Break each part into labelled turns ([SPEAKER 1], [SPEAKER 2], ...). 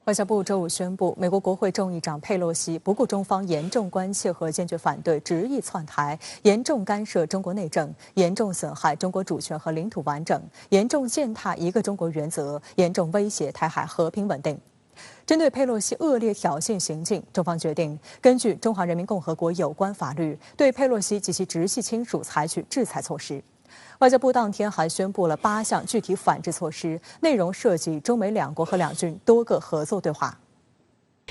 [SPEAKER 1] 外交部周五宣布，美国国会众议长佩洛西不顾中方严重关切和坚决反对，执意窜台，严重干涉中国内政，严重损害中国主权和领土完整，严重践踏一个中国原则，严重威胁台海和平稳定。针对佩洛西恶劣挑衅行径，中方决定根据《中华人民共和国有关法律》，对佩洛西及其直系亲属采取制裁措施。外交部当天还宣布了8项具体反制措施，内容涉及中美两国和两军多个合作对话。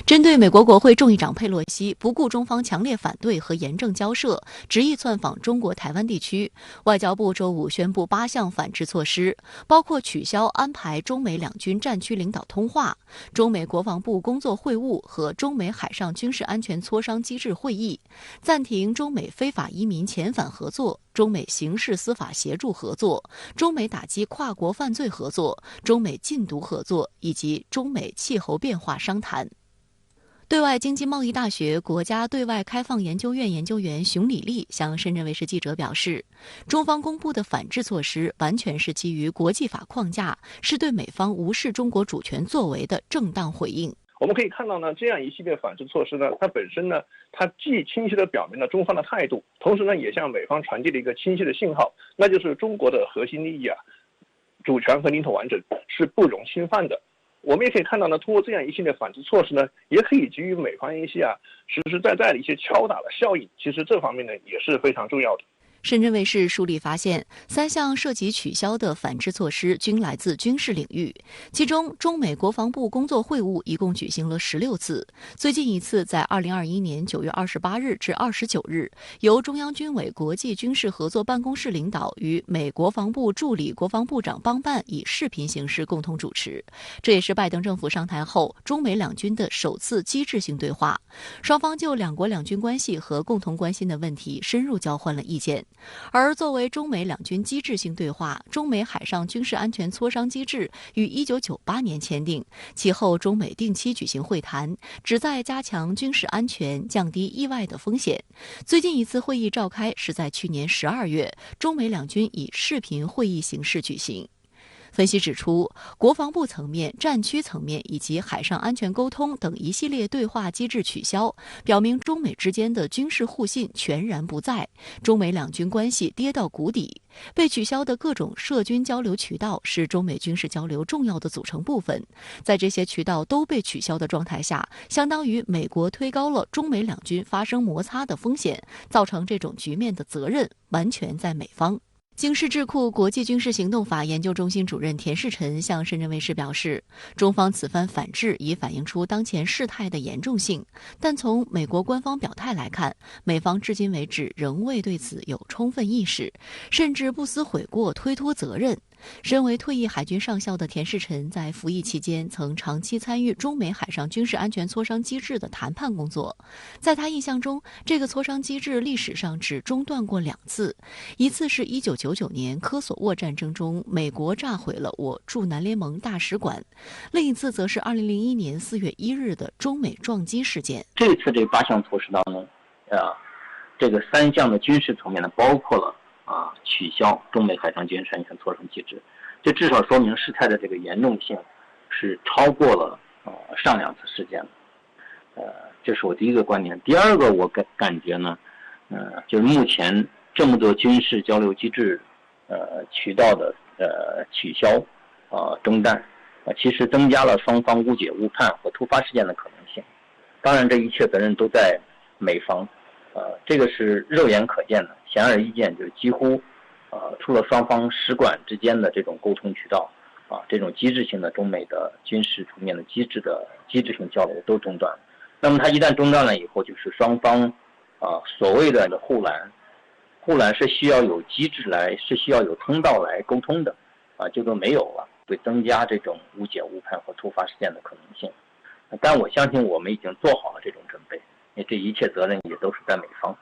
[SPEAKER 2] 针对美国国会众议长佩洛西不顾中方强烈反对和严正交涉，执意窜访中国台湾地区，外交部周五宣布8项反制措施，包括取消安排中美两军战区领导通话、中美国防部工作会晤和中美海上军事安全磋商机制会议，暂停中美非法移民遣返合作、中美刑事司法协助合作、中美打击跨国犯罪合作、中美禁毒合作以及中美气候变化商谈。对外经济贸易大学国家对外开放研究院研究员熊礼立向深圳卫视记者表示，中方公布的反制措施完全是基于国际法框架，是对美方无视中国主权作为的正当回应。
[SPEAKER 3] 我们可以看到呢，这样一系列反制措施呢，它本身呢，它既清晰地表明了中方的态度，同时呢，也向美方传递了一个清晰的信号，那就是中国的核心利益主权和领土完整是不容侵犯的。我们也可以看到呢，通过这样一系列反制措施呢，也可以给予美方一些实实在在的一些敲打的效应。其实这方面呢，也是非常重要的。
[SPEAKER 2] 深圳卫视梳理发现，3项涉及取消的反制措施均来自军事领域，其中中美国防部工作会晤一共举行了16次，最近一次在2021年9月28日至29日，由中央军委国际军事合作办公室领导与美国防部助理国防部长邦办以视频形式共同主持。这也是拜登政府上台后中美两军的首次机制性对话，双方就两国两军关系和共同关心的问题深入交换了意见。而作为中美两军机制性对话，中美海上军事安全磋商机制于1998年签订，其后中美定期举行会谈，旨在加强军事安全，降低意外的风险。最近一次会议召开是在去年12月，中美两军以视频会议形式举行。分析指出，国防部层面、战区层面以及海上安全沟通等一系列对话机制取消，表明中美之间的军事互信全然不在，中美两军关系跌到谷底。被取消的各种涉军交流渠道是中美军事交流重要的组成部分，在这些渠道都被取消的状态下，相当于美国推高了中美两军发生摩擦的风险，造成这种局面的责任完全在美方。经世智库国际军事行动法研究中心主任田世臣向深圳卫视表示，中方此番反制已反映出当前事态的严重性，但从美国官方表态来看，美方至今为止仍未对此有充分意识，甚至不思悔过，推脱责任。身为退役海军上校的田世臣在服役期间曾长期参与中美海上军事安全磋商机制的谈判工作，在他印象中，这个磋商机制历史上只中断过2次，一次是1999年科索沃战争中美国炸毁了我驻南联盟大使馆，另一次则是2001年4月1日的中美撞击事件。
[SPEAKER 4] 这次这8项措施当中，这个3项的军事层面呢，包括了取消中美海上军事安全磋商机制，这至少说明事态的这个严重性是超过了上2次事件的。这是我第一个观点。第二个，我感觉呢，就是目前这么多军事交流机制渠道的取消中断，其实增加了双方误解误判和突发事件的可能性。当然，这一切责任都在美方。这个是肉眼可见的，显而易见，就是几乎除了双方使馆之间的这种沟通渠道这种机制性的中美的军事层面的机制性交流都中断了。那么它一旦中断了以后，就是双方所谓的护栏是需要有机制是需要有通道来沟通的这个没有了，会增加这种误解误判和突发事件的可能性。但我相信我们已经做好了这种准备，这一切责任也都是在美方。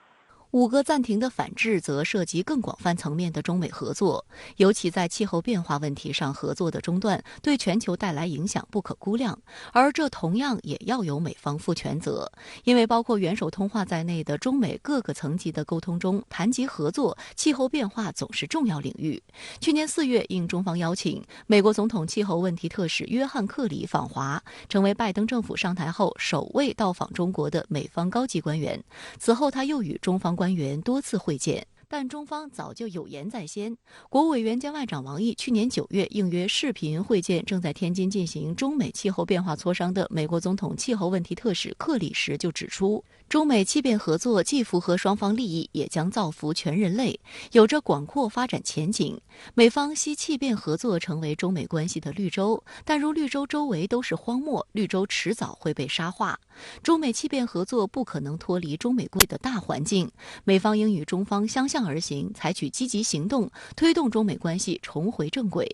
[SPEAKER 2] 5个暂停的反制则涉及更广泛层面的中美合作，尤其在气候变化问题上合作的中断，对全球带来影响不可估量，而这同样也要由美方负全责。因为包括元首通话在内的中美各个层级的沟通中，谈及合作，气候变化总是重要领域。去年4月，应中方邀请，美国总统气候问题特使约翰·克里访华，成为拜登政府上台后首位到访中国的美方高级官员。此后，他又与中方官员多次会见。但中方早就有言在先，国务委员兼外长王毅去年9月应约视频会见正在天津进行中美气候变化磋商的美国总统气候问题特使克里时就指出，中美气变合作既符合双方利益，也将造福全人类，有着广阔发展前景。美方希气变合作成为中美关系的绿洲，但如绿洲周围都是荒漠，绿洲迟早会被沙化。中美气变合作不可能脱离中美关系的大环境，美方应与中方相向而行，采取积极行动，推动中美关系重回正轨。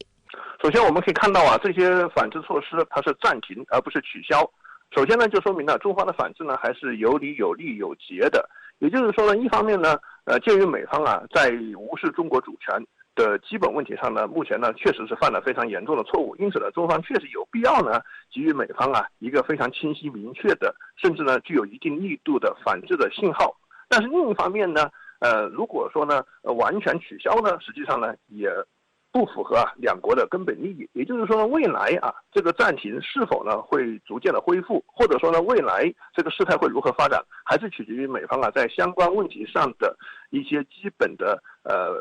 [SPEAKER 3] 首先我们可以看到这些反制措施它是暂停而不是取消。首先呢，就说明了中方的反制呢还是有理有利有节的。也就是说呢，一方面呢，鉴于美方在无视中国主权的基本问题上呢，目前呢确实是犯了非常严重的错误，因此呢，中方确实有必要呢给予美方一个非常清晰明确的，甚至呢具有一定力度的反制的信号。但是另一方面呢，如果说呢完全取消呢，实际上呢也不符合两国的根本利益。也就是说呢，未来这个暂停是否呢会逐渐的恢复，或者说呢未来这个事态会如何发展，还是取决于美方在相关问题上的一些基本的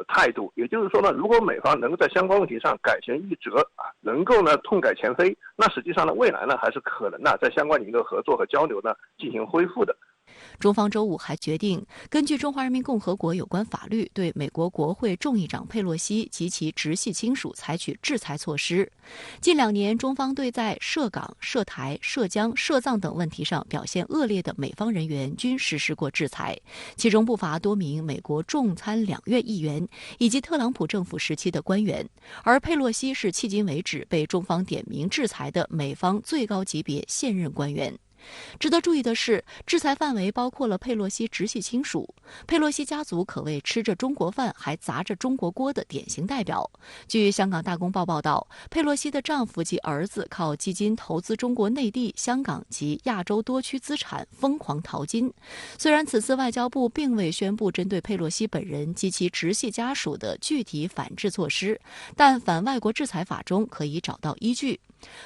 [SPEAKER 3] 态度。也就是说呢，如果美方能够在相关问题上改弦易辙能够呢痛改前非，那实际上呢未来呢还是可能在相关的一个合作和交流呢进行恢复的。
[SPEAKER 2] 中方周5还决定，根据《中华人民共和国有关法律》，对美国国会众议长佩洛西及其直系亲属采取制裁措施。近2年，中方对在涉港、涉台、涉疆、涉藏等问题上表现恶劣的美方人员均实施过制裁，其中不乏多名美国众参两院议员以及特朗普政府时期的官员。而佩洛西是迄今为止被中方点名制裁的美方最高级别现任官员。值得注意的是，制裁范围包括了佩洛西直系亲属。佩洛西家族可谓吃着中国饭还砸着中国锅的典型代表。据香港大公报报道，佩洛西的丈夫及儿子靠基金投资中国内地、香港及亚洲多区资产疯狂淘金。虽然此次外交部并未宣布针对佩洛西本人及其直系家属的具体反制措施，但反外国制裁法中可以找到依据。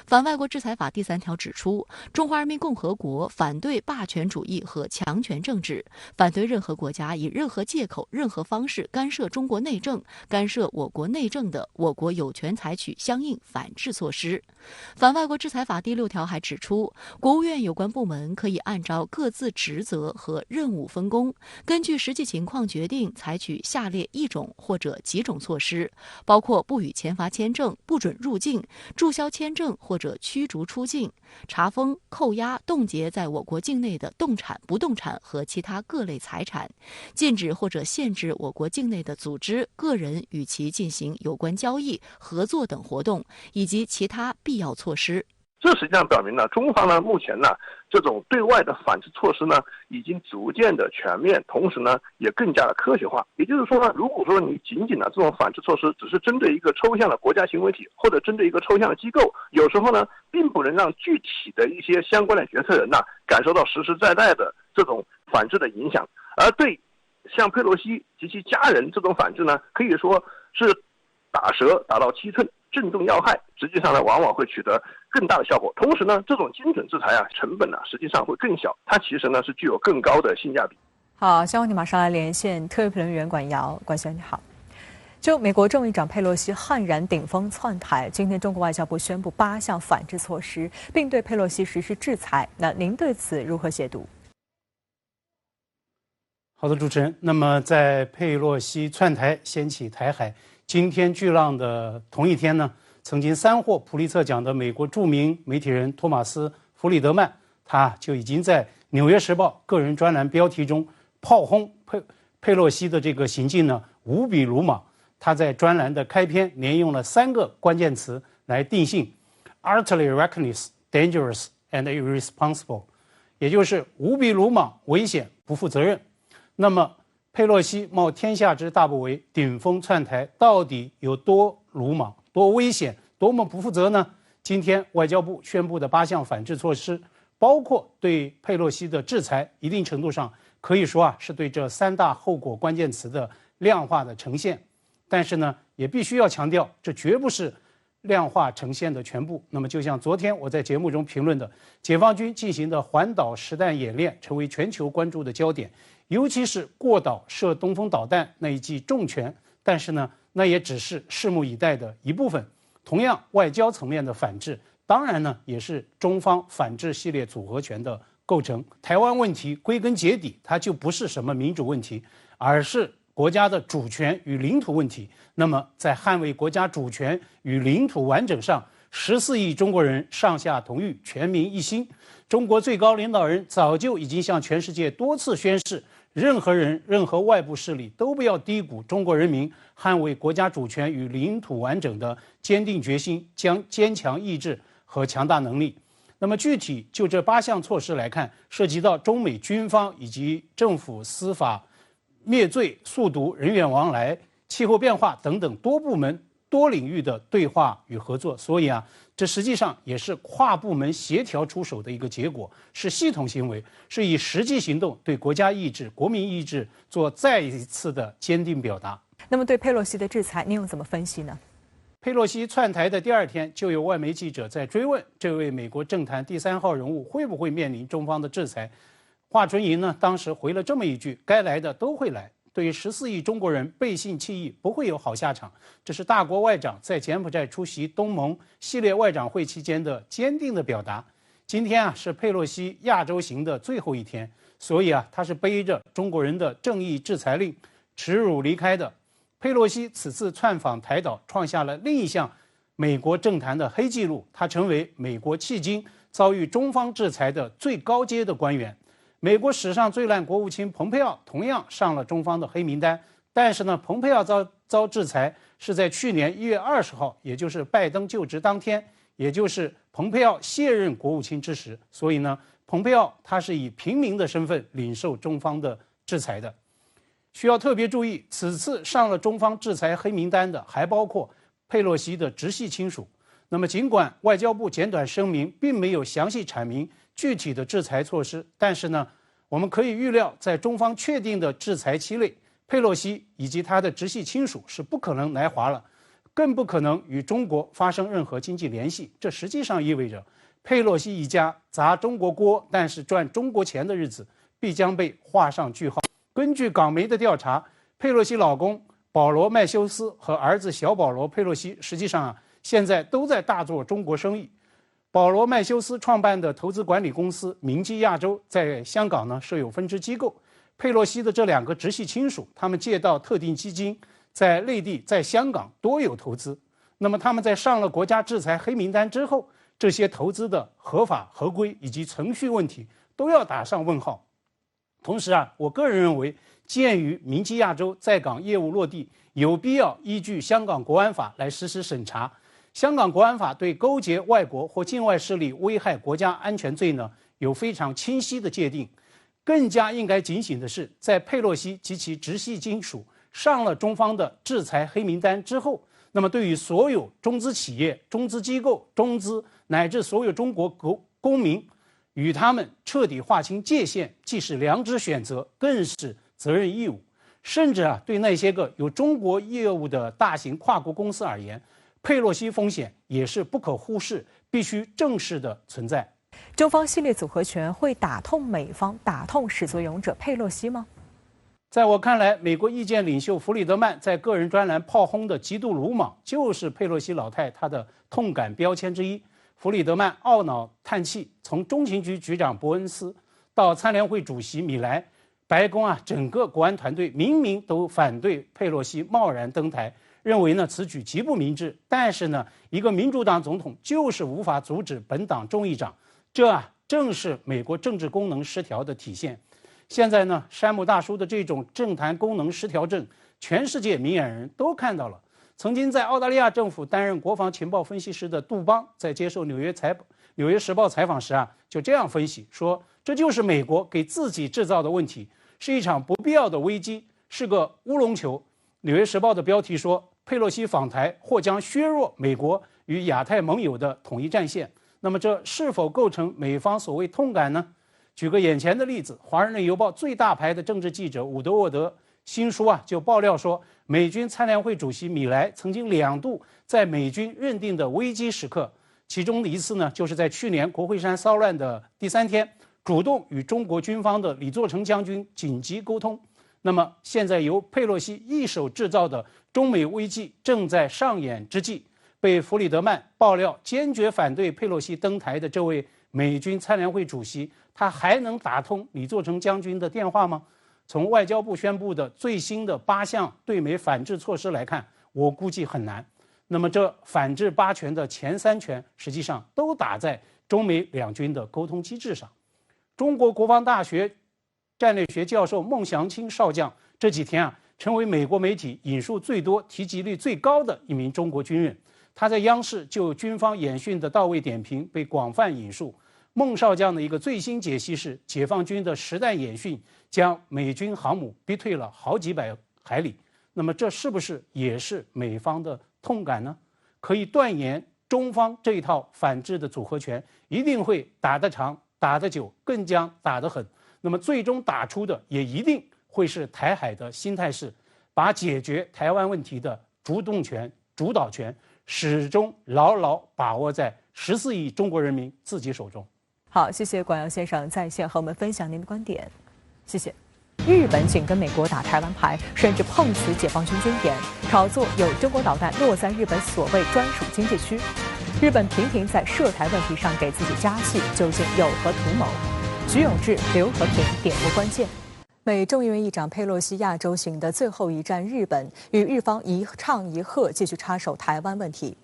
[SPEAKER 2] 反外国制裁法第3条指出，中华人民共和国反对霸权主义和强权政治，反对任何国家以任何借口、任何方式干涉中国内政，干涉我国内政的，我国有权采取相应反制措施。反外国制裁法第6条还指出，国务院有关部门可以按照各自职责和任务分工，根据实际情况决定采取下列一种或者几种措施，包括不予签发签证、不准入境、注销签证或者驱逐出境、查封、扣押、冻结在我国境内的动产、不动产和其他各类财产，禁止或者限制我国境内的组织、个人与其进行有关交易、合作等活动，以及其他必要措施。
[SPEAKER 3] 这实际上表明了中方目前这种对外的反制措施已经逐渐的全面，同时也更加的科学化。也就是说如果说你仅仅这种反制措施只是针对一个抽象的国家行为体，或者针对一个抽象的机构，有时候并不能让具体的一些相关的决策人感受到实实在在的这种反制的影响。而对像佩洛西及其家人这种反制可以说是打蛇打到7寸，正中要害，实际上往往会取得更大的效果。同时这种精准制裁成本实际上会更小，它其实是具有更高的性价比。
[SPEAKER 1] 好，希望你马上来连线特约评论员管瑶。管先生你好。就美国众议长佩洛西悍然顶风窜台，今天中国外交部宣布8项反制措施，并对佩洛西实施制裁。那您对此如何解读？
[SPEAKER 5] 好的，主持人。那么在佩洛西窜台掀起台海惊天巨浪的同一天呢，曾经3获普利策奖的美国著名媒体人托马斯·弗里德曼，他就已经在《纽约时报》个人专栏标题中炮轰佩洛西的这个行径呢无比鲁莽。他在专栏的开篇连用了3个关键词来定性 ：utterly reckless, dangerous and irresponsible， 也就是无比鲁莽、危险、不负责任。那么佩洛西冒天下之大不韪，顶风窜台，到底有多鲁莽、多危险、多么不负责呢？今天外交部宣布的8项反制措施，包括对佩洛西的制裁，一定程度上可以说是对这3大后果关键词的量化的呈现。但是呢，也必须要强调，这绝不是量化呈现的全部。那么，就像昨天我在节目中评论的，解放军进行的环岛实弹演练成为全球关注的焦点，尤其是过岛射东风导弹那一记重拳。但是呢，那也只是拭目以待的一部分。同样，外交层面的反制，当然呢，也是中方反制系列组合拳的构成。台湾问题归根结底，它就不是什么民主问题，而是国家的主权与领土问题。那么，在捍卫国家主权与领土完整上，14亿中国人上下同欲，全民一心。中国最高领导人早就已经向全世界多次宣示，任何人、任何外部势力都不要低估中国人民捍卫国家主权与领土完整的坚定决心、坚强意志和强大能力。那么具体就这8项措施来看，涉及到中美军方以及政府、司法、灭罪、速读、人员往来、气候变化等等多部门、多领域的对话与合作。所以这实际上也是跨部门协调出手的一个结果，是系统行为，是以实际行动对国家意志、国民意志做再一次的坚定表达。
[SPEAKER 1] 那么对佩洛西的制裁，您又怎么分析呢？
[SPEAKER 5] 佩洛西窜台的第2天，就有外媒记者在追问这位美国政坛第3号人物会不会面临中方的制裁。华春莹呢，当时回了这么一句：该来的都会来。对于14亿中国人背信弃义，不会有好下场。这是大国外长在柬埔寨出席东盟系列外长会期间的坚定的表达。今天是佩洛西亚洲行的最后一天，所以他是背着中国人的正义制裁令耻辱离开的。佩洛西此次窜访台岛，创下了另一项美国政坛的黑纪录，他成为美国迄今遭遇中方制裁的最高阶的官员。美国史上最烂国务卿蓬佩奥同样上了中方的黑名单，但是呢，蓬佩奥遭制裁是在去年1月20号，也就是拜登就职当天，也就是蓬佩奥卸任国务卿之时。所以呢，蓬佩奥他是以平民的身份领受中方的制裁的。需要特别注意，此次上了中方制裁黑名单的还包括佩洛西的直系亲属。那么，尽管外交部简短声明并没有详细阐明具体的制裁措施，但是呢，我们可以预料，在中方确定的制裁期内，佩洛西以及他的直系亲属是不可能来华了，更不可能与中国发生任何经济联系。这实际上意味着，佩洛西一家砸中国锅但是赚中国钱的日子必将被画上句号。根据港媒的调查，佩洛西老公保罗·麦修斯和儿子小保罗·佩洛西实际上现在都在大做中国生意。保罗·麦修斯创办的投资管理公司明基亚洲在香港呢设有分支机构。佩洛西的这2个直系亲属，他们借到特定基金，在内地、在香港多有投资。那么他们在上了国家制裁黑名单之后，这些投资的合法、合规以及程序问题都要打上问号。同时我个人认为，鉴于明基亚洲在港业务落地，有必要依据香港国安法来实施审查。香港国安法对勾结外国或境外势力危害国家安全罪呢有非常清晰的界定。更加应该警醒的是，在佩洛西及其直系亲属上了中方的制裁黑名单之后，那么对于所有中资企业、中资机构、中资乃至所有中国公民，与他们彻底划清界限，既是良知选择，更是责任义务。甚至对那些个有中国业务的大型跨国公司而言，佩洛西风险也是不可忽视、必须正视的存在。
[SPEAKER 1] 中方系列组合拳会打痛美方，打痛始作俑者佩洛西吗？
[SPEAKER 5] 在我看来，美国意见领袖弗里德曼在个人专栏炮轰的极度鲁莽，就是佩洛西老太她的痛感标签之一。弗里德曼懊恼叹气，从中情局局长伯恩斯到参联会主席米莱，白宫整个国安团队明明都反对佩洛西贸然登台，认为呢此举极不明智。但是呢，一个民主党总统就是无法阻止本党众议长，这正是美国政治功能失调的体现。现在呢，山姆大叔的这种政坛功能失调症，全世界明眼人都看到了。曾经在澳大利亚政府担任国防情报分析师的杜邦，在接受《纽约时报》采访时就这样分析说，这就是美国给自己制造的问题，是一场不必要的危机，是个乌龙球。《纽约时报》的标题说，佩洛西访台或将削弱美国与亚太盟友的统一战线。那么这是否构成美方所谓痛感呢？举个眼前的例子，《华盛顿邮报》最大牌的政治记者伍德沃德新书就爆料说，美军参联会主席米莱曾经2度在美军认定的危机时刻，其中的一次呢，就是在去年国会山骚乱的第3天，主动与中国军方的李作成将军紧急沟通。那么现在由佩洛西一手制造的中美危机正在上演之际，被弗里德曼爆料坚决反对佩洛西登台的这位美军参联会主席，他还能打通李作成将军的电话吗？从外交部宣布的最新的8项对美反制措施来看，我估计很难。那么这反制8权的前3权实际上都打在中美两军的沟通机制上。中国国防大学战略学教授孟祥青少将这几天成为美国媒体引述最多、提及率最高的一名中国军人。他在央视就军方演训的到位点评被广泛引述。孟少将的一个最新解析是，解放军的实弹演训将美军航母逼退了好几百海里。那么这是不是也是美方的痛感呢？可以断言，中方这一套反制的组合拳一定会打得长、打得久，更将打得狠。那么最终打出的也一定会是台海的新态势，把解决台湾问题的主动权、主导权始终牢牢把握在14亿中国人民自己手中。
[SPEAKER 1] 好，谢谢管尧先生在线和我们分享您的观点，谢谢。日本紧跟美国打台湾牌，甚至碰瓷解放军军演，炒作有中国导弹落在日本所谓专属经济区。日本频频在涉台问题上给自己加戏，究竟有何图谋？徐永志、刘和平点拨关键。美众议院议长佩洛西亚洲行的最后一站日本，与日方一唱一和继续插手台湾问题。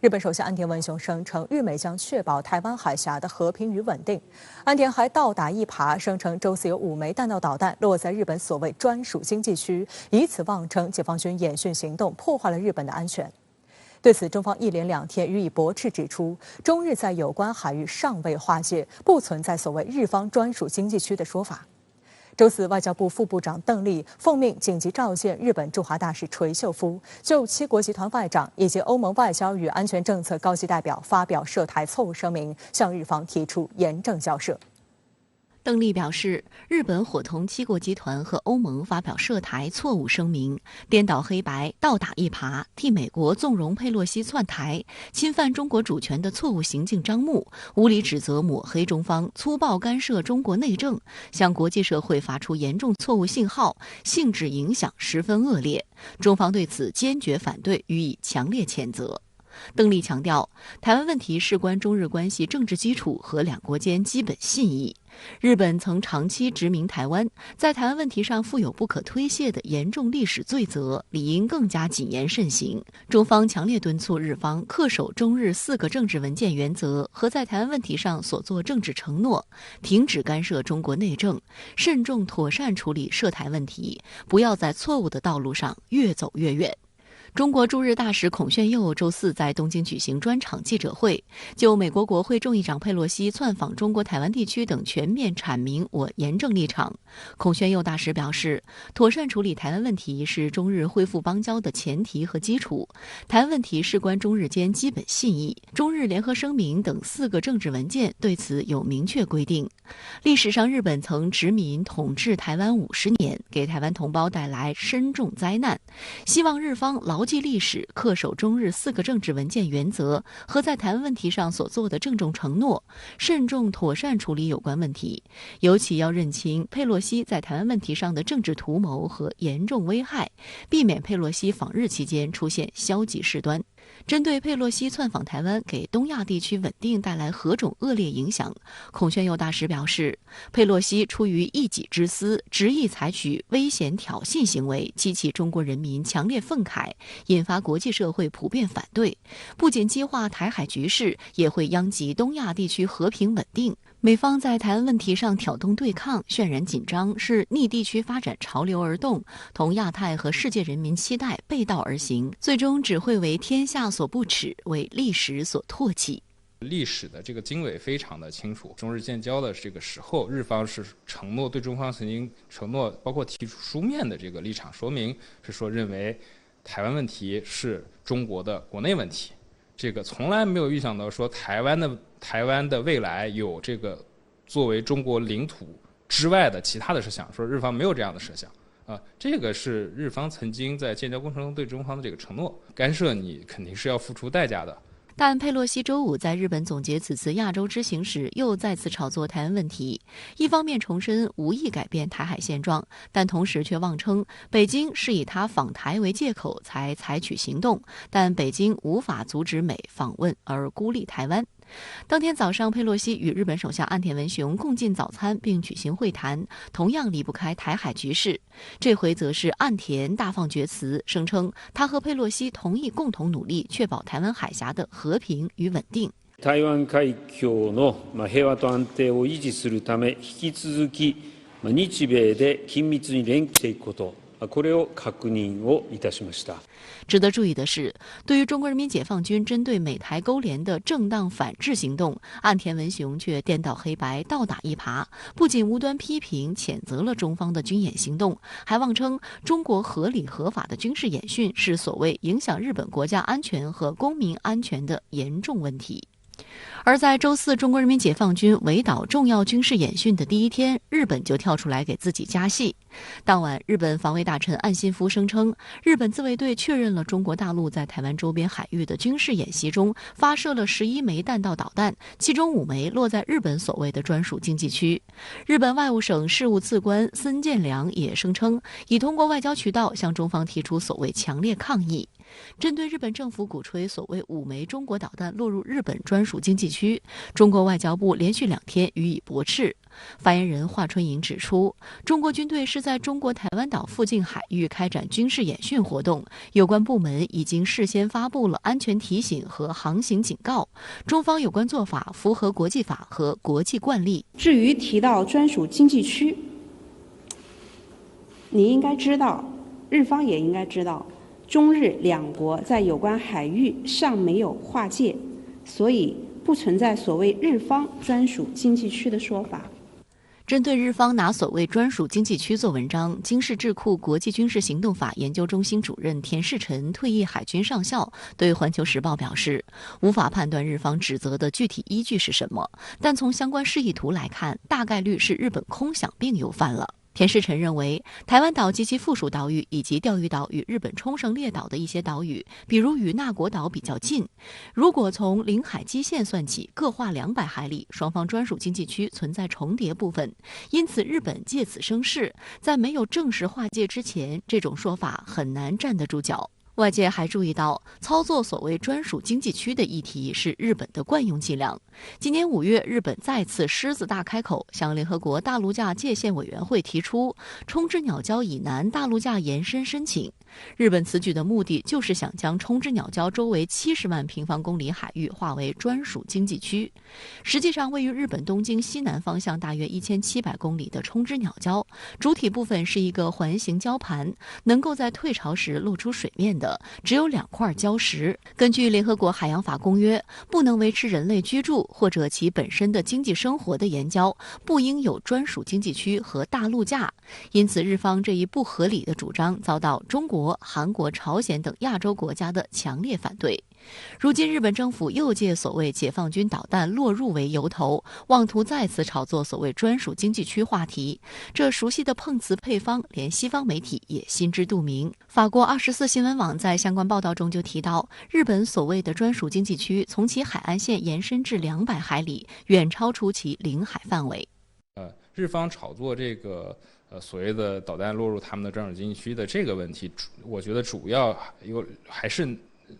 [SPEAKER 1] 日本首相岸田文雄声称，日美将确保台湾海峡的和平与稳定。岸田还倒打一耙，声称周四有5枚弹道导弹落在日本所谓专属经济区，以此妄称解放军演训行动破坏了日本的安全。对此，中方一连2天予以驳斥，指出中日在有关海域尚未划界，不存在所谓日方专属经济区的说法。周四，外交部副部长邓丽奉命紧急召见日本驻华大使垂秀夫，就7国集团外长以及欧盟外交与安全政策高级代表发表涉台错误声明，向日方提出严正交涉。
[SPEAKER 2] 邓丽表示，日本伙同7国集团和欧盟发表涉台错误声明，颠倒黑白、倒打一耙，替美国纵容佩洛西窜台、侵犯中国主权的错误行径张目，无理指责抹黑中方粗暴干涉中国内政，向国际社会发出严重错误信号，性质影响十分恶劣。中方对此坚决反对，予以强烈谴责。邓丽强调，台湾问题事关中日关系政治基础和两国间基本信义。日本曾长期殖民台湾，在台湾问题上负有不可推卸的严重历史罪责，理应更加谨言慎行。中方强烈敦促日方恪守中日4个政治文件原则和在台湾问题上所做政治承诺，停止干涉中国内政，慎重妥善处理涉台问题，不要在错误的道路上越走越远。中国驻日大使孔铉佑周四在东京举行专场记者会，就美国国会众议长佩洛西窜访中国台湾地区等全面阐明我严正立场。孔铉佑大使表示，妥善处理台湾问题是中日恢复邦交的前提和基础，台湾问题事关中日间基本信义，中日联合声明等4个政治文件对此有明确规定。历史上日本曾殖民统治台湾50年，给台湾同胞带来深重灾难，希望日方牢记历史，恪守中日4个政治文件原则和在台湾问题上所做的郑重承诺，慎重妥善处理有关问题。尤其要认清佩洛西在台湾问题上的政治图谋和严重危害，避免佩洛西访日期间出现消极事端。针对佩洛西窜访台湾给东亚地区稳定带来何种恶劣影响，孔铉佑大使表示，佩洛西出于一己之私，执意采取危险挑衅行为，激起中国人民强烈愤慨，引发国际社会普遍反对，不仅激化台海局势，也会殃及东亚地区和平稳定。美方在台湾问题上挑动对抗，渲染紧张，是逆地区发展潮流而动，同亚太和世界人民期待背道而行，最终只会为天下所不齿，为历史所唾弃。
[SPEAKER 6] 历史的这个经纬非常的清楚，中日建交的这个时候，日方是承诺对中方曾经承诺，包括提出书面的这个立场说明，是说认为台湾问题是中国的国内问题，这个从来没有预想到说台湾的未来有这个作为中国领土之外的其他的设想，说日方没有这样的设想啊，这个是日方曾经在建交过程中对中方的这个承诺，干涉你肯定是要付出代价的。
[SPEAKER 2] 但佩洛西周五在日本总结此次亚洲之行时，又再次炒作台湾问题。一方面重申无意改变台海现状，但同时却妄称北京是以他访台为借口才采取行动，但北京无法阻止美访问而孤立台湾。当天早上，佩洛西与日本首相岸田文雄共进早餐并举行会谈，同样离不开台海局势。这回则是岸田大放厥词，声称他和佩洛西同意共同努力确保台湾海峡的和平与稳定。
[SPEAKER 7] 台湾海峡の平和と安定を維持するため、引き続き日米で緊密に連携していくこと。これを確認をいたしました。
[SPEAKER 2] 值得注意的是，对于中国人民解放军针对美台勾连的正当反制行动，岸田文雄却颠倒黑白，倒打一耙，不仅无端批评谴责了中方的军演行动，还妄称中国合理合法的军事演训是所谓影响日本国家安全和公民安全的严重问题。而在周四中国人民解放军围岛重要军事演训的第一天，日本就跳出来给自己加戏。当晚，日本防卫大臣岸信夫声称，日本自卫队确认了中国大陆在台湾周边海域的军事演习中发射了11枚弹道导弹，其中5枚落在日本所谓的专属经济区。日本外务省事务次官森健良也声称，已通过外交渠道向中方提出所谓强烈抗议。针对日本政府鼓吹所谓5枚中国导弹落入日本专属经济区，中国外交部连续2天予以驳斥。发言人华春莹指出，中国军队是在中国台湾岛附近海域开展军事演训活动，有关部门已经事先发布了安全提醒和航行警告，中方有关做法符合国际法和国际惯例。
[SPEAKER 8] 至于提到专属经济区，你应该知道，日方也应该知道，中日两国在有关海域尚没有划界，所以不存在所谓日方专属经济区的说法。
[SPEAKER 2] 针对日方拿所谓专属经济区做文章，经世智库国际军事行动法研究中心主任田世臣退役海军上校对《环球时报》表示，无法判断日方指责的具体依据是什么，但从相关示意图来看，大概率是日本空想病又犯了。田世臣认为，台湾岛及其附属岛屿以及钓鱼岛与日本冲绳列岛的一些岛屿，比如与那国岛比较近，如果从领海基线算起，各划200海里，双方专属经济区存在重叠部分，因此日本借此生事，在没有正式划界之前，这种说法很难站得住脚。外界还注意到，操作所谓专属经济区的议题是日本的惯用伎俩。今年5月，日本再次狮子大开口，向联合国大陆架界限委员会提出冲之鸟礁以南大陆架延伸申请。日本此举的目的就是想将冲之鸟礁周围70万平方公里海域划为专属经济区。实际上，位于日本东京西南方向大约1700公里的冲之鸟礁，主体部分是一个环形礁盘，能够在退潮时露出水面的只有2块礁石。根据联合国海洋法公约，不能维持人类居住或者其本身的经济生活的岩礁，不应有专属经济区和大陆架。因此，日方这一不合理的主张遭到中国、韩国、朝鲜等亚洲国家的强烈反对。如今，日本政府又借所谓解放军导弹落入为由头，妄图再次炒作所谓专属经济区话题。这熟悉的碰瓷配方，连西方媒体也心知肚明。法国24新闻网在相关报道中就提到，日本所谓的专属经济区从其海岸线延伸至200海里，远超出其领海范围。
[SPEAKER 6] 日方炒作这个所谓的导弹落入他们的专属经济区的这个问题，我觉得主要还是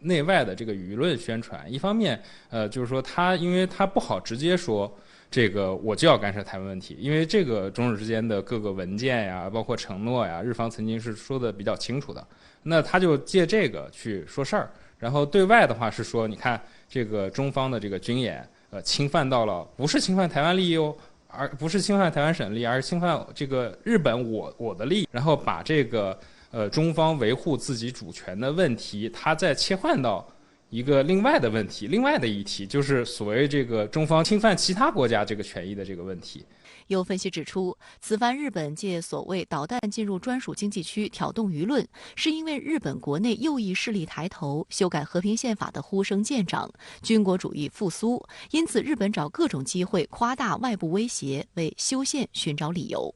[SPEAKER 6] 内外的这个舆论宣传。一方面，就是说因为他不好直接说这个我就要干涉台湾问题，因为这个中日之间的各个文件呀，包括承诺呀，日方曾经是说的比较清楚的。那他就借这个去说事儿，然后对外的话是说，你看这个中方的这个军演，侵犯到了不是侵犯台湾利益哦。而不是侵犯台湾省利益，而是侵犯这个日本我的利益，然后把这个中方维护自己主权的问题，它再切换到一个另外的问题，另外的议题，就是所谓这个中方侵犯其他国家这个权益的这个问题。
[SPEAKER 2] 有分析指出，此番日本借所谓导弹进入专属经济区挑动舆论，是因为日本国内右翼势力抬头，修改和平宪法的呼声渐长，军国主义复苏，因此日本找各种机会夸大外部威胁，为修宪寻找理由。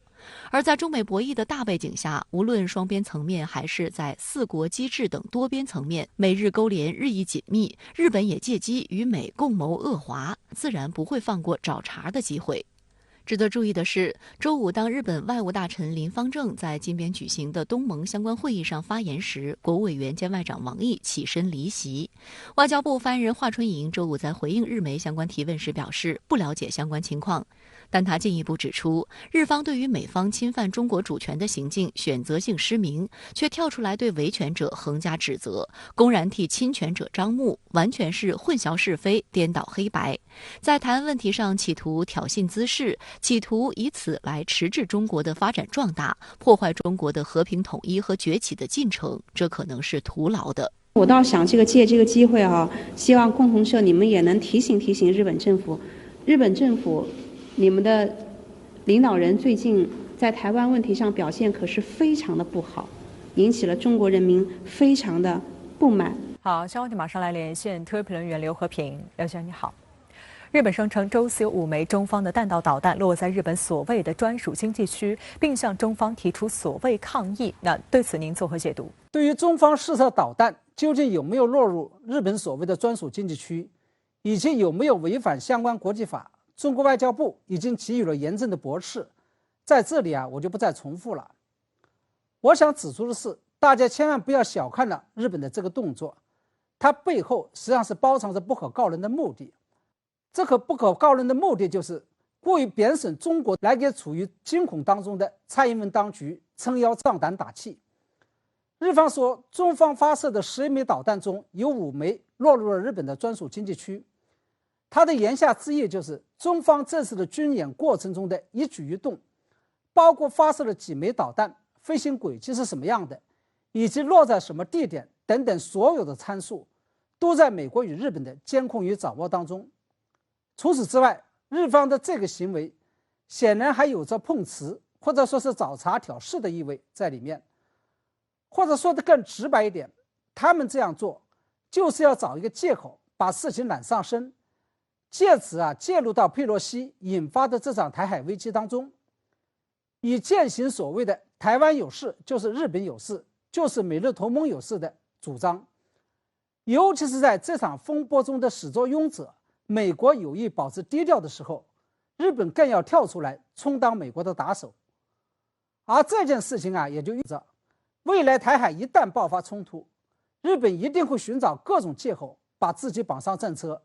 [SPEAKER 2] 而在中美博弈的大背景下，无论双边层面还是在四国机制等多边层面，美日勾连日益紧密，日本也借机与美共谋恶华，自然不会放过找茬的机会。值得注意的是，周五当日本外务大臣林芳正在金边举行的东盟相关会议上发言时，国务委员兼外长王毅起身离席。外交部发言人华春莹周五在回应日媒相关提问时表示，不了解相关情况。但他进一步指出，日方对于美方侵犯中国主权的行径选择性失明，却跳出来对维权者横加指责，公然替侵权者张目，完全是混淆是非、颠倒黑白。在台湾问题上企图挑衅滋事，企图以此来迟滞中国的发展壮大，破坏中国的和平统一和崛起的进程，这可能是徒劳的。
[SPEAKER 8] 我倒想借这个机会希望共同社你们也能提醒提醒日本政府，你们的领导人最近在台湾问题上表现可是非常的不好，引起了中国人民非常的不满。
[SPEAKER 1] 好，相关题马上来连线特约评论员刘和平。刘先生你好。日本声称周四有5枚中方的弹道导弹落在日本所谓的专属经济区，并向中方提出所谓抗议。那对此您作何解读？
[SPEAKER 9] 对于中方试射导弹究竟有没有落入日本所谓的专属经济区，以及有没有违反相关国际法，中国外交部已经给予了严正的驳斥，在这里我就不再重复了。我想指出的是，大家千万不要小看了日本的这个动作，它背后实际上是包藏着不可告人的目的。这个不可告人的目的就是过于贬损中国，来给处于惊恐当中的蔡英文当局撑腰壮胆打气。日方说，中方发射的11枚导弹中有5枚落入了日本的专属经济区。他的言下之意就是，中方这次的军演过程中的一举一动，包括发射了几枚导弹、飞行轨迹是什么样的，以及落在什么地点等等，所有的参数都在美国与日本的监控与掌握当中。除此之外，日方的这个行为显然还有着碰瓷或者说是找茬挑事的意味在里面，或者说的更直白一点，他们这样做就是要找一个借口把事情揽上身，借此介入到佩洛西引发的这场台海危机当中，以践行所谓的台湾有事就是日本有事，就是美日同盟有事的主张。尤其是在这场风波中的始作俑者美国有意保持低调的时候，日本更要跳出来充当美国的打手。而这件事情也就意味着未来台海一旦爆发冲突，日本一定会寻找各种借口把自己绑上战车。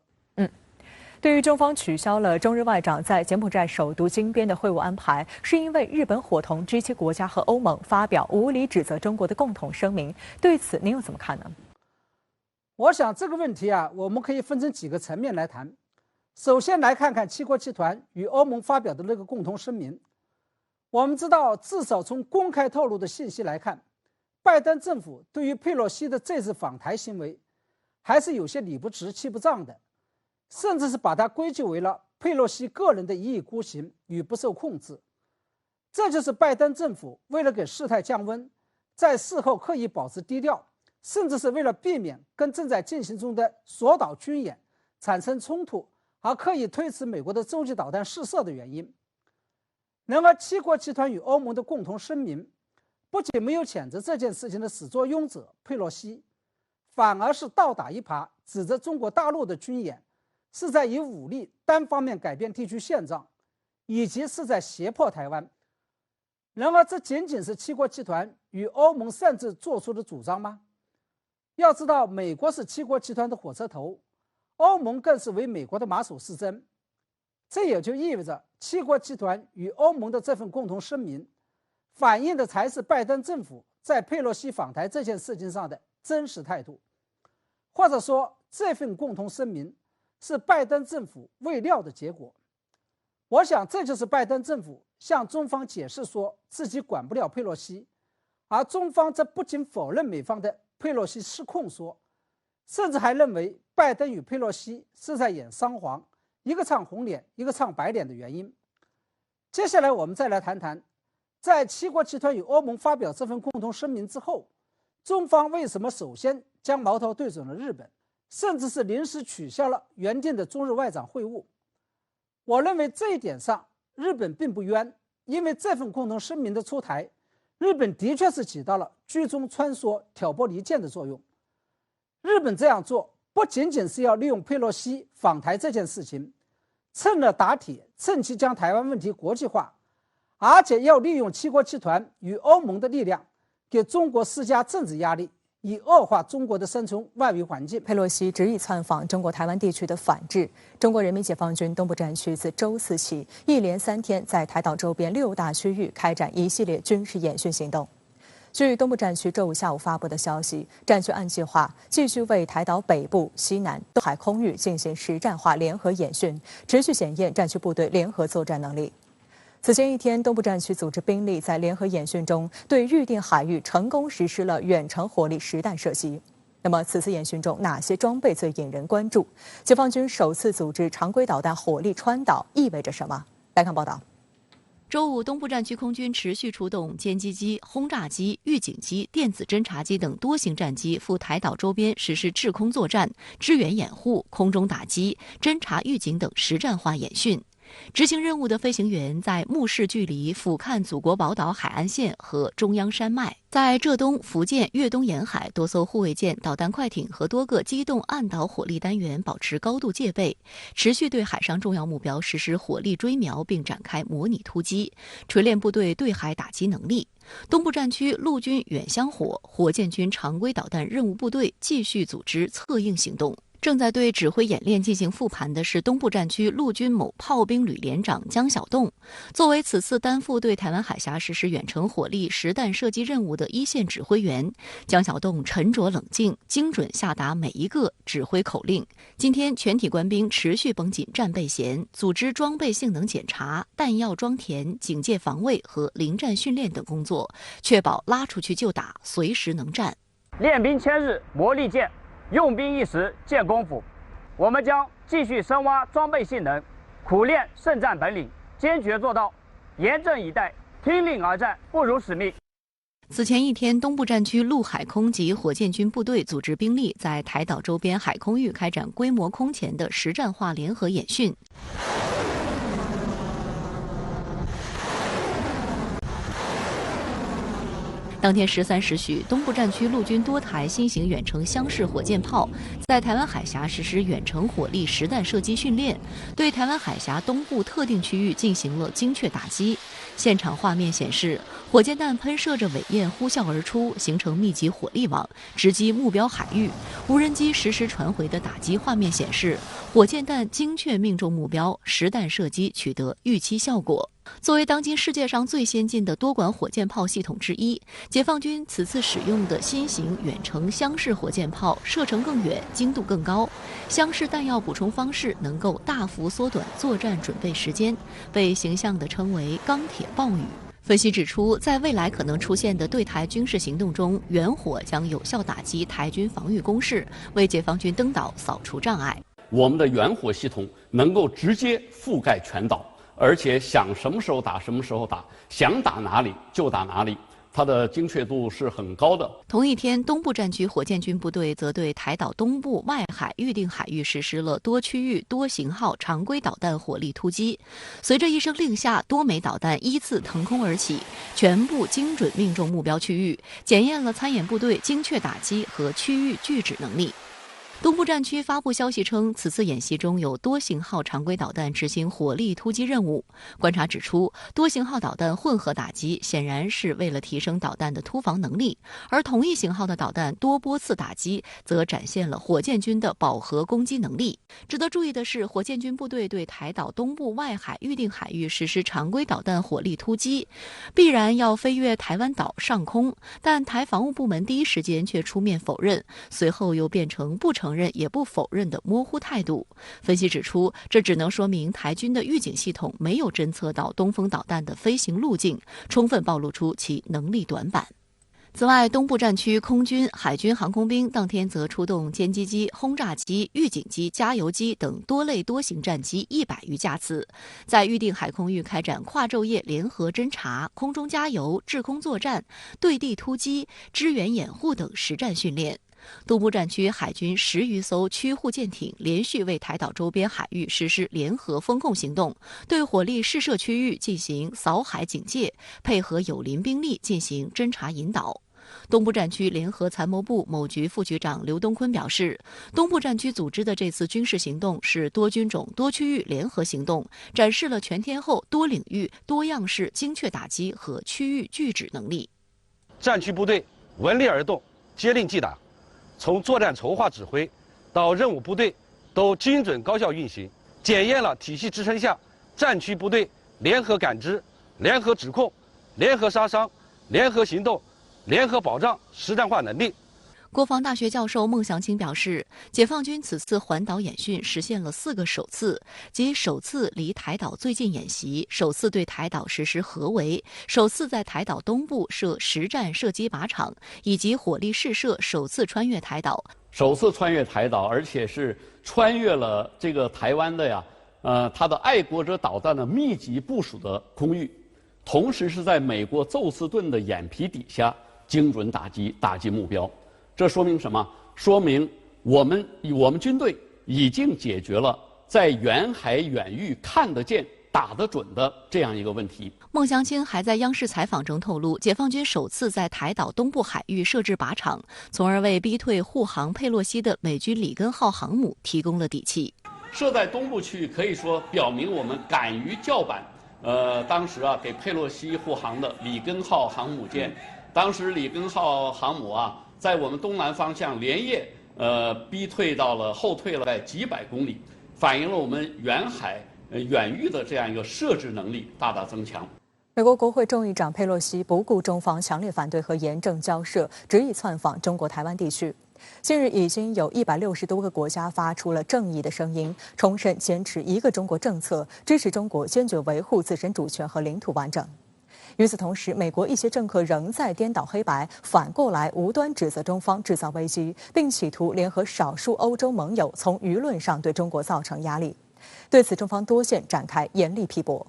[SPEAKER 1] 对于中方取消了中日外长在柬埔寨首都金边的会晤安排，是因为日本伙同 G7 国家和欧盟发表无理指责中国的共同声明，对此您又怎么看呢？
[SPEAKER 9] 我想这个问题我们可以分成几个层面来谈。首先来看看七国集团与欧盟发表的那个共同声明。我们知道，至少从公开透露的信息来看，拜登政府对于佩洛西的这次访台行为还是有些理不直气不胀的，甚至是把它归咎为了佩洛西个人的一意孤行与不受控制。这就是拜登政府为了给事态降温，在事后刻意保持低调，甚至是为了避免跟正在进行中的索岛军演产生冲突，而刻意推迟美国的洲际导弹试射的原因。然而，七国集团与欧盟的共同声明不仅没有谴责这件事情的始作俑者佩洛西，反而是倒打一耙，指责中国大陆的军演是在以武力单方面改变地区现状，以及是在胁迫台湾。然而，这仅仅是七国集团与欧盟擅自做出的主张吗？要知道，美国是七国集团的火车头，欧盟更是为美国的马首是瞻。这也就意味着，七国集团与欧盟的这份共同声明，反映的才是拜登政府在佩洛西访台这件事情上的真实态度，或者说，这份共同声明是拜登政府未料的结果。我想，这就是拜登政府向中方解释说自己管不了佩洛西，而中方则不仅否认美方的佩洛西失控说，甚至还认为拜登与佩洛西是在演双簧，一个唱红脸，一个唱白脸的原因。接下来我们再来谈谈，在七国集团与欧盟发表这份共同声明之后，中方为什么首先将矛头对准了日本，甚至是临时取消了原定的中日外长会晤？我认为这一点上，日本并不冤，因为这份共同声明的出台，日本的确是起到了居中穿梭、挑拨离间的作用。日本这样做不仅仅是要利用佩洛西访台这件事情，趁热打铁，趁机将台湾问题国际化，而且要利用七国集团与欧盟的力量，给中国施加政治压力，以恶化中国的生存外围环境。
[SPEAKER 1] 佩洛西执意窜访中国台湾地区的反制，中国人民解放军东部战区自周四起，一连3天在台岛周边6大区域开展一系列军事演训行动。据东部战区周五下午发布的消息，战区按计划继续为台岛北部、西南、东海空域进行实战化联合演训，持续检验战区部队联合作战能力。此前一天，东部战区组织兵力在联合演训中对预定海域成功实施了远程火力实弹射击。那么，此次演训中哪些装备最引人关注？解放军首次组织常规导弹火力穿岛意味着什么？来看报道。
[SPEAKER 2] 周五，东部战区空军持续出动歼击机、轰炸机、预警机、电子侦察机等多型战机赴台岛周边实施制空作战、支援掩护、空中打击、侦察预警等实战化演训。执行任务的飞行员在目视距离俯瞰祖国宝岛海岸线和中央山脉，在浙东、福建、粤东沿海多艘护卫舰、导弹快艇和多个机动岸导火力单元保持高度戒备，持续对海上重要目标实施火力追瞄，并展开模拟突击，锤炼部队对海打击能力。东部战区陆军远相火、火箭军常规导弹任务部队继续组织策应行动。正在对指挥演练进行复盘的是东部战区陆军某炮兵旅连长江小栋。作为此次担负对台湾海峡实施远程火力实弹射击任务的一线指挥员，江小栋沉着冷静，精准下达每一个指挥口令。今天，全体官兵持续绷紧战备弦，组织装备性能检查、弹药装填、警戒防卫和临战训练等工作，确保拉出去就打，随时能战。
[SPEAKER 10] 练兵千日，磨砺剑。用兵一时见功夫，我们将继续深挖装备性能，苦练胜战本领，坚决做到严阵以待，听令而战，不辱使命。
[SPEAKER 2] 此前一天，东部战区陆海空及火箭军部队组织兵力在台岛周边海空域开展规模空前的实战化联合演训。当天13时许，东部战区陆军多台新型远程厢式火箭炮在台湾海峡实施远程火力实弹射击训练，对台湾海峡东部特定区域进行了精确打击。现场画面显示，火箭弹喷射着尾焰呼啸而出，形成密集火力网，直击目标海域。无人机实时传回的打击画面显示，火箭弹精确命中目标，实弹射击取得预期效果。作为当今世界上最先进的多管火箭炮系统之一，解放军此次使用的新型远程厢式火箭炮射程更远、精度更高，厢式弹药补充方式能够大幅缩短作战准备时间，被形象地称为“钢铁暴雨”。分析指出，在未来可能出现的对台军事行动中，远火将有效打击台军防御工事，为解放军登岛扫除障碍。
[SPEAKER 11] 我们的远火系统能够直接覆盖全岛，而且想什么时候打什么时候打，想打哪里就打哪里，它的精确度是很高的。
[SPEAKER 2] 同一天，东部战区火箭军部队则对台岛东部外海预定海域实施了多区域多型号常规导弹火力突击。随着一声令下，多枚导弹依次腾空而起，全部精准命中目标区域，检验了参演部队精确打击和区域拒止能力。东部战区发布消息称，此次演习中有多型号常规导弹执行火力突击任务。观察指出，多型号导弹混合打击显然是为了提升导弹的突防能力，而同一型号的导弹多波次打击则展现了火箭军的饱和攻击能力。值得注意的是，火箭军部队对台岛东部外海预定海域实施常规导弹火力突击，必然要飞越台湾岛上空，但台防务部门第一时间却出面否认，随后又变成不承认也不否认的模糊态度。分析指出，这只能说明台军的预警系统没有侦测到东风导弹的飞行路径，充分暴露出其能力短板。此外，东部战区空军、海军航空兵当天则出动歼击机、轰炸机、预警机、加油机等多类多型战机100余架次，在预定海空域开展跨昼夜联合侦察、空中加油、制空作战、对地突击、支援掩护等实战训练。东部战区海军10余艘驱护舰艇连续为台岛周边海域实施联合风控行动，对火力试射区域进行扫海警戒，配合友邻兵力进行侦察引导。东部战区联合参谋部某局副局长刘东坤表示，东部战区组织的这次军事行动是多军种、多区域联合行动，展示了全天候、多领域、多样式精确打击和区域拒止能力。
[SPEAKER 12] 战区部队闻令而动，接令即打，从作战筹划指挥到任务部队都精准高效运行，检验了体系支撑下战区部队联合感知、联合指控、联合杀伤、联合行动、联合保障实战化能力。
[SPEAKER 2] 国防大学教授孟祥青表示，解放军此次环岛演训实现了4个首次，即首次离台岛最近演习，首次对台岛实施合围，首次在台岛东部设实战射击靶场，以及火力试射首次穿越台岛。
[SPEAKER 11] 首次穿越台岛，而且是穿越了这个台湾的它的爱国者导弹的密集部署的空域，同时是在美国宙斯盾的眼皮底下精准打击目标。这说明什么？说明我们军队已经解决了在远海远域看得见、打得准的这样一个问题。
[SPEAKER 2] 孟祥青还在央视采访中透露，解放军首次在台岛东部海域设置靶场，从而为逼退护航佩洛西的美军里根号航母提供了底气。
[SPEAKER 11] 设在东部区域，可以说表明我们敢于叫板。当时给佩洛西护航的里根号航母舰，当时里根号航母在我们东南方向连夜逼退后退了几百公里，反映了我们远海远域的这样一个设置能力大大增强。
[SPEAKER 1] 美国国会众议长佩洛西不顾中方强烈反对和严正交涉，执意窜访中国台湾地区。近日已经有160多个国家发出了正义的声音，重申坚持一个中国政策，支持中国坚决维护自身主权和领土完整。与此同时，美国一些政客仍在颠倒黑白，反过来无端指责中方制造危机，并企图联合少数欧洲盟友从舆论上对中国造成压力。对此，中方多线展开严厉批驳。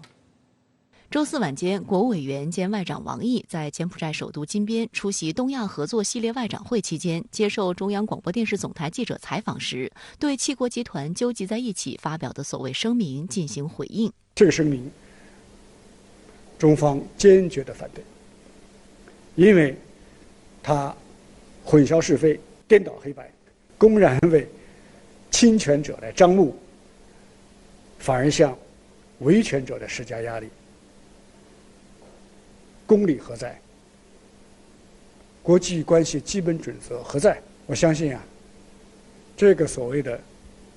[SPEAKER 2] 周四晚间，国务委员兼外长王毅在柬埔寨首都金边出席东亚合作系列外长会期间，接受中央广播电视总台记者采访时，对七国集团纠集在一起发表的所谓声明进行回应。
[SPEAKER 13] 这个声明，中方坚决的反对，因为它混淆是非、颠倒黑白，公然为侵权者来张目，反而向维权者来施加压力。公理何在？国际关系基本准则何在？我相信这个所谓的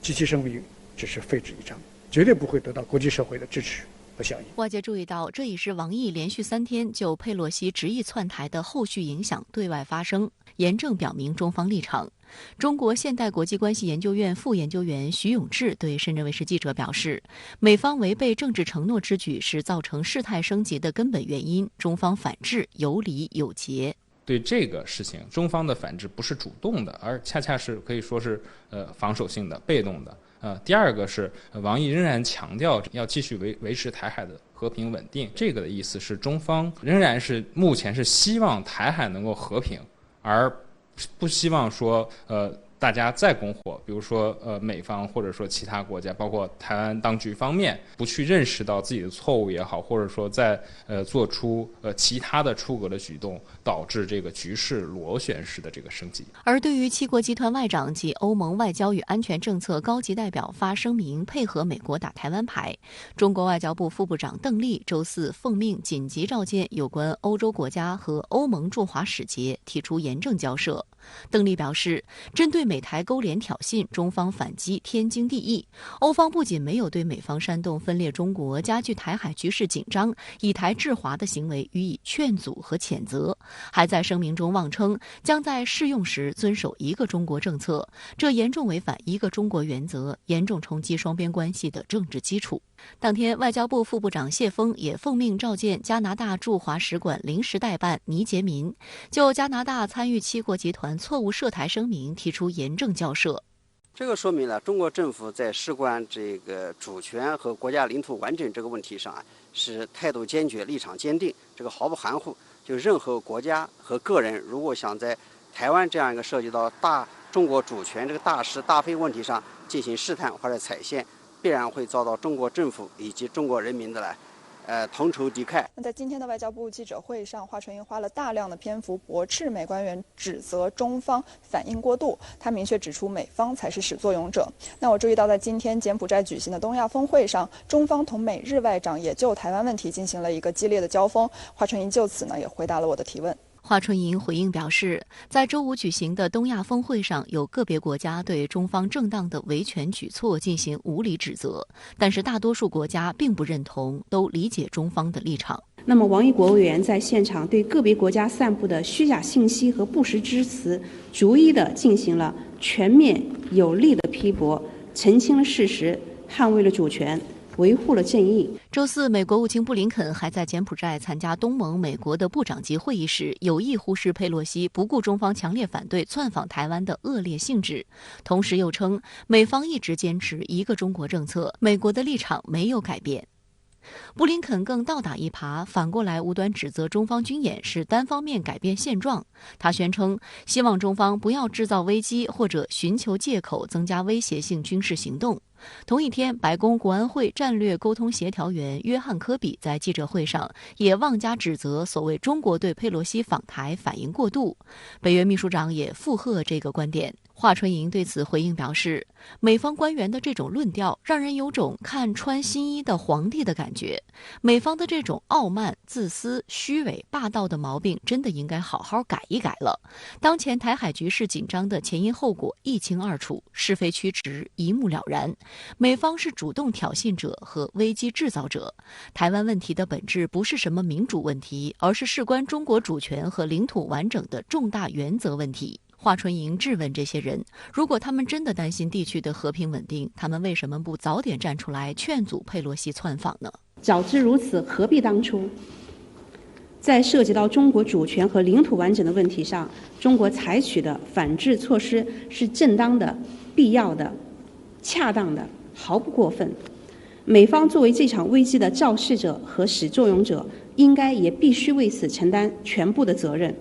[SPEAKER 13] 集体声明只是废纸一张，绝对不会得到国际社会的支持和响应。
[SPEAKER 2] 外界注意到，这已是王毅连续3天就佩洛西执意窜台的后续影响对外发声，严正表明中方立场。中国现代国际关系研究院副研究员徐永志对深圳卫视记者表示，美方违背政治承诺之举是造成事态升级的根本原因，中方反制有理有节。
[SPEAKER 6] 对这个事情，中方的反制不是主动的，而恰恰是可以说是防守性的、被动的。第二个是王毅仍然强调要继续维持台海的和平稳定，这个的意思是中方仍然是目前是希望台海能够和平，而不希望说大家再拱火，比如说美方或者说其他国家，包括台湾当局方面不去认识到自己的错误也好，或者说在做出其他的出格的举动，导致这个局势螺旋式的这个升级。
[SPEAKER 2] 而对于七国集团外长及欧盟外交与安全政策高级代表发声明配合美国打台湾牌，中国外交部副部长邓丽周四奉命紧急召见有关欧洲国家和欧盟驻华使节，提出严正交涉。邓丽表示，针对美台勾连挑衅，中方反击天经地义。欧方不仅没有对美方煽动分裂中国、加剧台海局势紧张、以台制华的行为予以劝阻和谴责，还在声明中妄称将在适用时遵守一个中国政策，这严重违反一个中国原则，严重冲击双边关系的政治基础。当天，外交部副部长谢锋也奉命召见加拿大驻华使馆临时代办倪杰民，就加拿大参与七国集团错误涉台声明提出严正交涉。
[SPEAKER 14] 这个说明了中国政府在事关这个主权和国家领土完整这个问题上是态度坚决、立场坚定，这个毫不含糊。就任何国家和个人如果想在台湾这样一个涉及到中国主权这个大是大非问题上进行试探或者踩线，必然会遭到中国政府以及中国人民的同仇敌忾。
[SPEAKER 15] 那在今天的外交部记者会上，华春莹花了大量的篇幅驳斥美官员指责中方反应过度，他明确指出美方才是始作俑者。那我注意到，在今天柬埔寨举行的东亚峰会上，中方同美日外长也就台湾问题进行了一个激烈的交锋。华春莹就此呢也回答了我的提问。
[SPEAKER 2] 华春莹回应表示，在周五举行的东亚峰会上，有个别国家对中方正当的维权举措进行无理指责，但是大多数国家并不认同，都理解中方的立场。
[SPEAKER 8] 那么王毅国务委员在现场对个别国家散布的虚假信息和不实之词，逐一的进行了全面有力的批驳，澄清了事实，捍卫了主权，维护了正义。
[SPEAKER 2] 周四，美国国务卿布林肯还在柬埔寨参加东盟美国的部长级会议时，有意忽视佩洛西不顾中方强烈反对窜访台湾的恶劣性质，同时又称美方一直坚持一个中国政策，美国的立场没有改变。布林肯更倒打一耙，反过来无端指责中方军演是单方面改变现状。他宣称希望中方不要制造危机或者寻求借口增加威胁性军事行动。同一天，白宫国安会战略沟通协调员约翰·科比在记者会上也妄加指责所谓中国对佩洛西访台反应过度。北约秘书长也附和这个观点。华春莹对此回应表示，美方官员的这种论调让人有种看穿新衣的皇帝的感觉。美方的这种傲慢、自私、虚伪、霸道的毛病真的应该好好改一改了。当前台海局势紧张的前因后果一清二楚，是非曲直一目了然。美方是主动挑衅者和危机制造者。台湾问题的本质不是什么民主问题，而是事关中国主权和领土完整的重大原则问题。华春莹质问这些人，如果他们真的担心地区的和平稳定，他们为什么不早点站出来劝阻佩洛西窜访呢？
[SPEAKER 8] 早知如此，何必当初？在涉及到中国主权和领土完整的问题上，中国采取的反制措施是正当的、必要的、恰当的，毫不过分。美方作为这场危机的肇事者和始作俑者，应该也必须为此承担全部的责任。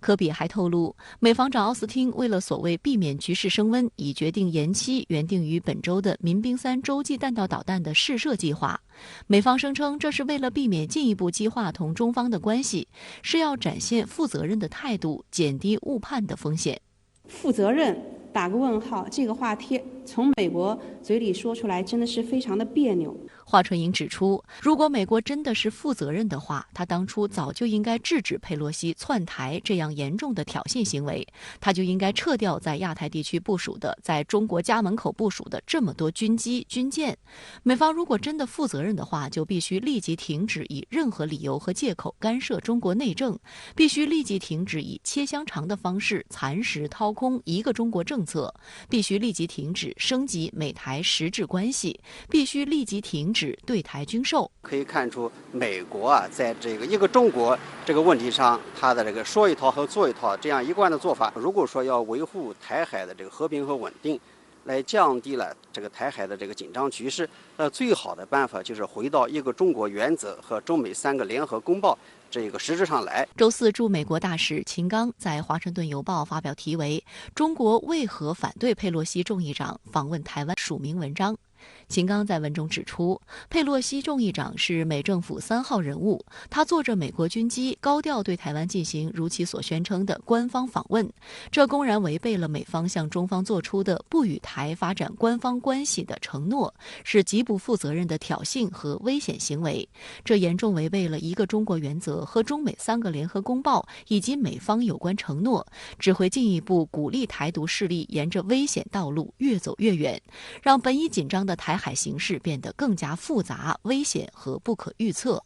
[SPEAKER 2] 科比还透露，美防长奥斯汀为了所谓避免局势升温，已决定延期原定于本周的民兵3洲际弹道导弹的试射计划。美方声称，这是为了避免进一步激化同中方的关系，是要展现负责任的态度，减低误判的风险。
[SPEAKER 8] 负责任打个问号，这个话从美国嘴里说出来真的是非常的别扭。
[SPEAKER 2] 华春莹指出，如果美国真的是负责任的话，他当初早就应该制止佩洛西窜台这样严重的挑衅行为，他就应该撤掉在亚太地区部署的、在中国家门口部署的这么多军机、军舰。美方如果真的负责任的话，就必须立即停止以任何理由和借口干涉中国内政，必须立即停止以切香肠的方式蚕食掏空一个中国政策，必须立即停止升级美台实质关系，必须立即停止对台军售。
[SPEAKER 14] 可以看出，美国在这个一个中国这个问题上，他的这个说一套和做一套这样一贯的做法，如果说要维护台海的这个和平和稳定，来降低了这个台海的这个紧张局势，最好的办法就是回到一个中国原则和中美3个联合公报这个实质上来。
[SPEAKER 2] 周四，驻美国大使秦刚在《华盛顿邮报》发表题为《中国为何反对佩洛西众议长访问台湾》署名文章。秦刚在文中指出，佩洛西众议长是美政府3号人物，他坐着美国军机高调对台湾进行如其所宣称的官方访问，这公然违背了美方向中方做出的不与台发展官方关系的承诺，是极不负责任的挑衅和危险行为。这严重违背了一个中国原则和中美3个联合公报以及美方有关承诺，只会进一步鼓励台独势力沿着危险道路越走越远，让本已紧张的台海形势变得更加复杂、危险和不可预测。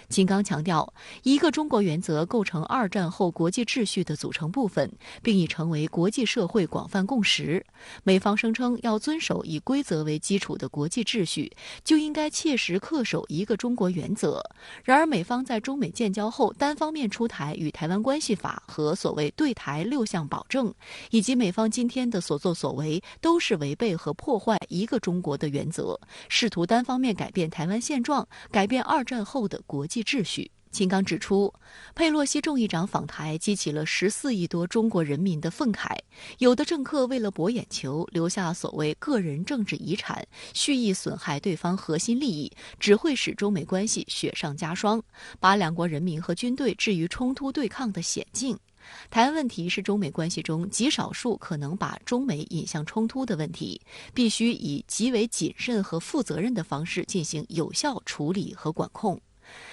[SPEAKER 2] 秦刚强调，一个中国原则构成2战后国际秩序的组成部分，并已成为国际社会广泛共识。美方声称要遵守以规则为基础的国际秩序，就应该切实恪守一个中国原则。然而，美方在中美建交后单方面出台与台湾关系法和所谓对台6项保证，以及美方今天的所作所为，都是违背和破坏一个中国的原则，试图单方面改变台湾现状，改变2战后的国际秩序。秦刚指出，佩洛西众议长访台激起了14亿多中国人民的愤慨，有的政客为了博眼球，留下所谓个人政治遗产，蓄意损害对方核心利益，只会使中美关系雪上加霜，把两国人民和军队置于冲突对抗的险境。台湾问题是中美关系中极少数可能把中美引向冲突的问题，必须以极为谨慎和负责任的方式进行有效处理和管控。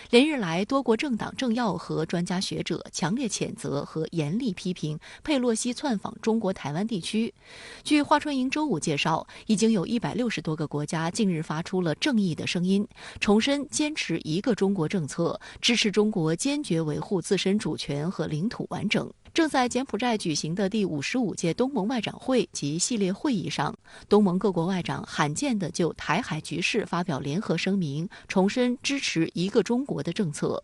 [SPEAKER 2] 连日来，多国政党政要和专家学者强烈谴责和严厉批评佩洛西窜访中国台湾地区。据华春莹周五介绍，已经有160多个国家近日发出了正义的声音，重申坚持一个中国政策，支持中国坚决维护自身主权和领土完整。正在柬埔寨举行的第55届东盟外长会及系列会议上，东盟各国外长罕见地就台海局势发表联合声明，重申支持一个中国的政策。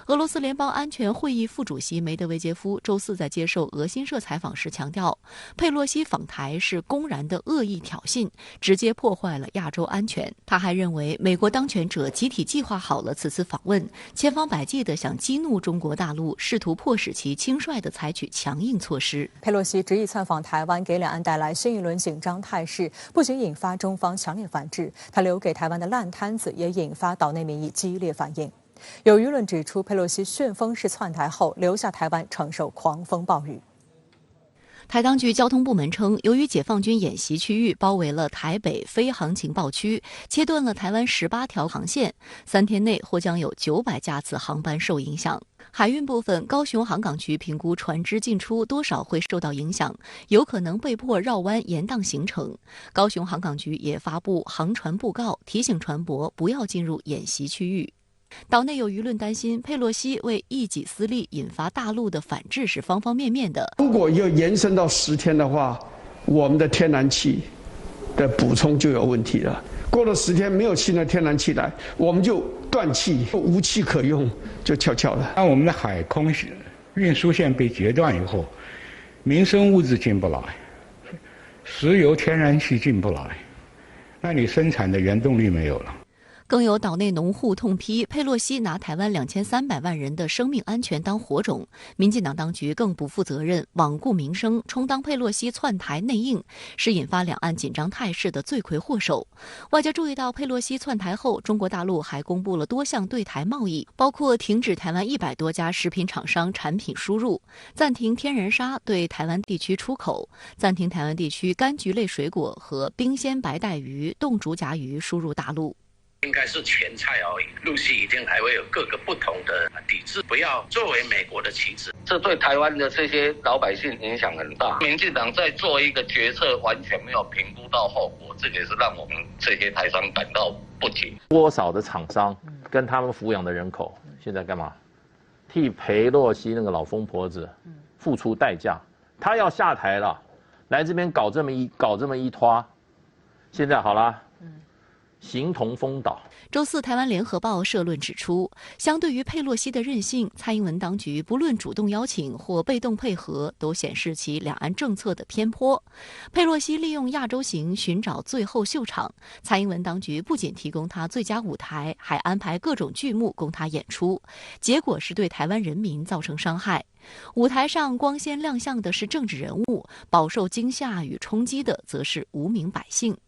[SPEAKER 2] 俄罗斯联邦安全会议副主席梅德韦杰夫周4在接受俄新社采访时强调，佩洛西访台是公然的恶意挑衅，直接破坏了亚洲安全。他还认为，美国当权者集体计划好了此次访问，千方百计地想激怒中国大陆，试图迫使其轻率地采取强硬措施。
[SPEAKER 1] 佩洛西执意窜访台湾，给两岸带来新一轮紧张态势，不仅引发中方强烈反制，他留给台湾的烂摊子也引发岛内民意激烈反应。有舆论指出，佩洛西旋风式窜台后，留下台湾承受狂风暴雨。
[SPEAKER 2] 台当局交通部门称，由于解放军演习区域包围了台北飞航情报区，切断了台湾18条航线，3天内或将有900架次航班受影响。海运部分，高雄航港局评估船只进出多少会受到影响，有可能被迫绕湾延宕行程。高雄航港局也发布航船布告，提醒船舶不要进入演习区域。岛内有舆论担心，佩洛西为一己私利引发大陆的反制是方方面面的。
[SPEAKER 13] 如果要延伸到10天的话，我们的天然气的补充就有问题了。过了10天没有新的天然气来，我们就断气，无气可用，就翘翘了。
[SPEAKER 16] 当我们的海空运输线被截断以后，民生物资进不来，石油天然气进不来，那你生产的原动力没有了。
[SPEAKER 2] 更有岛内农户痛批佩洛西拿台湾2300万人的生命安全当火种，民进党当局更不负责任，罔顾民生，充当佩洛西窜台内应，是引发两岸紧张态势的罪魁祸首。外界注意到，佩洛西窜台后，中国大陆还公布了多项对台贸易，包括停止台湾100多家食品厂商产品输入，暂停天然砂对台湾地区出口，暂停台湾地区柑橘类水果和冰鲜白带鱼、冻竹荚鱼输入大陆。
[SPEAKER 17] 应该是前菜而已，陆续一定还会有各个不同的抵制，不要作为美国的棋子，这对台湾的这些老百姓影响很大。民进党在做一个决策，完全没有评估到后果，这也是让我们这些台商感到不解。
[SPEAKER 18] 多少的厂商跟他们抚养的人口，现在干嘛？替裴洛西那个老疯婆子付出代价，他要下台了，来这边搞这么一拖，现在好啦。形同封岛。
[SPEAKER 2] 周4，台湾联合报社论指出，相对于佩洛西的任性，蔡英文当局不论主动邀请或被动配合，都显示其两岸政策的偏颇。佩洛西利用亚洲行寻找最后秀场，蔡英文当局不仅提供他最佳舞台，还安排各种剧目供他演出，结果是对台湾人民造成伤害。舞台上光鲜亮相的是政治人物，饱受惊吓与冲击的则是无名百姓。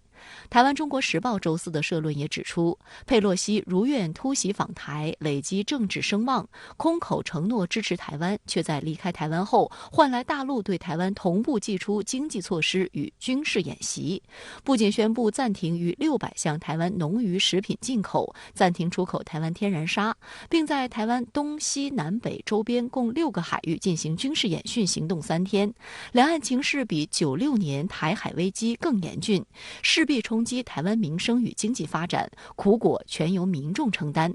[SPEAKER 2] 台湾《中国时报》周四的社论也指出，佩洛西如愿突袭访台，累积政治声望，空口承诺支持台湾，却在离开台湾后换来大陆对台湾同步祭出经济措施与军事演习，不仅宣布暂停逾600项台湾农渔食品进口，暂停出口台湾天然砂，并在台湾东西南北周边共6个海域进行军事演训行动3天，两岸情势比96年台海危机更严峻，势必冲击台湾民生与经济发展，苦果全由民众承担。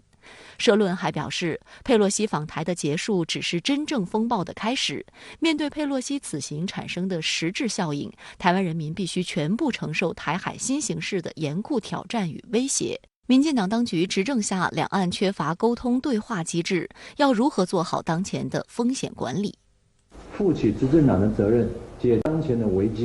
[SPEAKER 2] 社论还表示，佩洛西访台的结束只是真正风暴的开始。面对佩洛西此行产生的实质效应，台湾人民必须全部承受台海新形势的严酷挑战与威胁。民进党当局执政下，两岸缺乏沟通对话机制，要如何做好当前的风险管理？
[SPEAKER 19] 负起执政党的责任，解当前的危机。